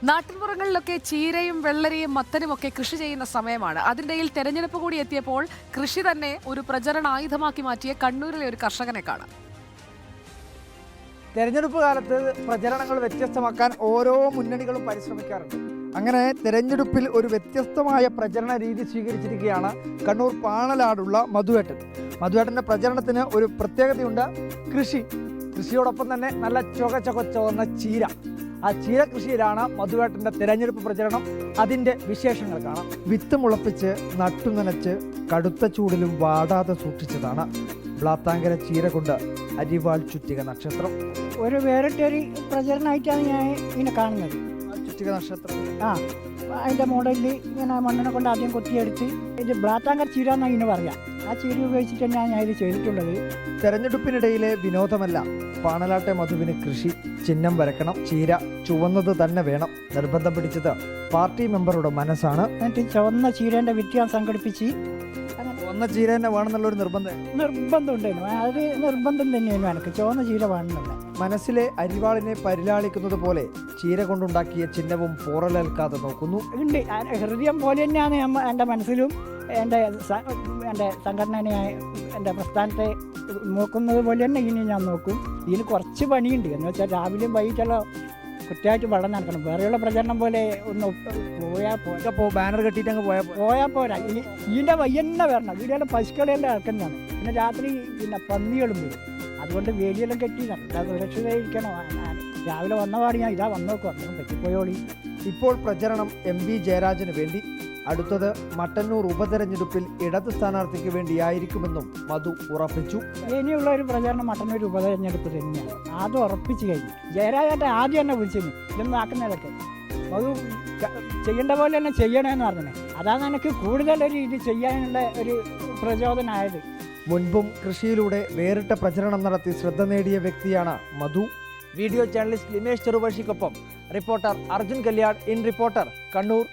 നാട്ടിൻപുറങ്ങളിലൊക്കെ ചീരയും വെള്ളരിയും മത്തനും ഒക്കെ കൃഷി ചെയ്യുന്ന സമയമാണ്. അതിനിടയിൽ തെരഞ്ഞെടുപ്പ് കൂടി എത്തിയപ്പോൾ കൃഷി തന്നെ ഒരു പ്രചരണ ആയുധമാക്കി മാറ്റിയ കണ്ണൂരിലെ ഒരു കർഷകനെ കാണാം. തെരഞ്ഞെടുപ്പ് കാലത്ത് പ്രചരണങ്ങൾ വ്യത്യസ്തമാക്കാൻ ഓരോ മുന്നണികളും പരിശ്രമിക്കാറുണ്ട്. അങ്ങനെ തെരഞ്ഞെടുപ്പിൽ ഒരു വ്യത്യസ്തമായ പ്രചരണ രീതി സ്വീകരിച്ചിരിക്കുകയാണ് കണ്ണൂർ പാണലാടുള്ള മധുവേട്ടൻ. മധുവേട്ടൻ്റെ പ്രചരണത്തിന് ഒരു പ്രത്യേകതയുണ്ട്. കൃഷിയോടൊപ്പം തന്നെ നല്ല ചുവന്ന ചീര. ആ ചീര കൃഷിയിലാണ് മധുവേട്ടൻ്റെ തെരഞ്ഞെടുപ്പ് പ്രചരണം. അതിൻ്റെ വിശേഷങ്ങൾ കാണാം. വിത്ത് മുളപ്പിച്ച് നട്ടുനനച്ച് കടുത്ത ചൂടിലും വാടാതെ സൂക്ഷിച്ചതാണ് ബ്ലാത്താങ്കര ചീര കൊണ്ട് അരിവാൾ ചുറ്റിക നക്ഷത്രം. ഒരു വേറിട്ടൊരു പ്രചരണമായിട്ടാണ് ഞാൻ ഇതിനെ കാണുന്നത്. ചുറ്റിക നക്ഷത്രം അതിൻ്റെ മോഡലിൽ ഇങ്ങനെ മണ്ണിനെ കൊണ്ട് ആദ്യം കൊത്തിയെടുത്ത് ഇത് ബ്ലാത്താങ്കര ചീര എന്നാണ് ഇതിന് പറയാം. ആ ചീര ഉപയോഗിച്ചിട്ട് തന്നെയാണ് ഞാൻ ഇത് ചെയ്തിട്ടുള്ളത്. തെരഞ്ഞെടുപ്പിനിടയിലെ വിനോദമല്ല പാണലാട്ടെ മധുവിന് കൃഷി. ചിഹ്നം വരക്കണം, ചീര ചുവന്നത് തന്നെ വേണം. നിർബന്ധം പിടിച്ചത് പാർട്ടി മെമ്പറുടെ മനസ്സാണ്. എന്നിട്ട് ചുവന്ന ചീരേൻ്റെ വിറ്റ് സംഘടിപ്പിച്ച് ചുവന്ന ചീര തന്നെ വേണമെന്നുള്ളൊരു നിർബന്ധം ഉണ്ടായിരുന്നു. അത് നിർബന്ധം തന്നെയായിരുന്നു എനിക്ക് ചുവന്ന ചീര വേണമെന്നുള്ള. മനസ്സിലെ അരിവാളിനെ പരിലാളിക്കുന്നത് പോലെ ചീര കൊണ്ടുണ്ടാക്കിയ ചിഹ്നവും പോറലേൽക്കാതെ നോക്കുന്നു. ഉണ്ട്, ഹൃദയം പോലെ തന്നെയാണ് എൻ്റെ മനസ്സിലും എൻ്റെ സംഘടനയെ എൻ്റെ പ്രസ്ഥാനത്തെ നോക്കുന്നത് പോലെ തന്നെ ഇനി ഞാൻ നോക്കും. ഇതിന് കുറച്ച് പണിയുണ്ട്. എന്ന് വെച്ചാൽ രാവിലെയും വൈകിട്ടുള്ള കുറ്റമായിട്ട് വെള്ളം നടക്കണം. വേറെയുള്ള പ്രചരണം പോലെ ഒന്ന് ബാനർ കെട്ടിയിട്ട് അങ്ങ് പോയാൽ പോരാ. ഇതിൻ്റെ വയ്യന്നെ വരണം. ഇതിൻ്റെ പശുക്കളെല്ലാം ഇറക്കുന്നതാണ്. പിന്നെ രാത്രി പിന്നെ പന്നികളും വരും. അതുകൊണ്ട് വേലിയെല്ലാം കെട്ടി സുരക്ഷിതമായിരിക്കണം. രാവിലെ വന്നപാട് ഞാൻ ഇതാ വന്നോക്കും അങ്ങനെ പറ്റിപ്പോയോളി. ഇപ്പോൾ പ്രചരണം MP ജയരാജന് വേണ്ടി. അടുത്തത് മട്ടന്നൂർ ഉപതെരഞ്ഞെടുപ്പിൽ ഇടത് സ്ഥാനാർത്ഥിക്ക് വേണ്ടിയായിരിക്കുമെന്നും മധു ഉറപ്പിച്ചു. ഇനിയുള്ള ഒരു പ്രചരണം മട്ടന്നൂർ ഉപതെരഞ്ഞെടുപ്പ് തന്നെയാണ്. അത് ഉറപ്പിച്ചു കഴിഞ്ഞു. ജയരാജായിട്ട് ആദ്യം തന്നെ വിളിച്ചിരുന്നു ഇതൊന്നും ആക്കുന്നതൊക്കെ മധു ചെയ്യേണ്ട പോലെ തന്നെ ചെയ്യണമെന്ന് പറഞ്ഞത്. അതാണ് എനിക്ക് കൂടുതലൊരു ഇത് ചെയ്യാനുള്ള ഒരു പ്രചോദനമായത്. മുൻപും കൃഷിയിലൂടെ വേറിട്ട പ്രചരണം നടത്തി ശ്രദ്ധ നേടിയ വ്യക്തിയാണ് മധു. വീഡിയോ ജേർണലിസ്റ്റ് ലിമേഷ് ചെറുവഴിക്കൊപ്പം reporter Arjun Kalyad. In Reporter, Kannur.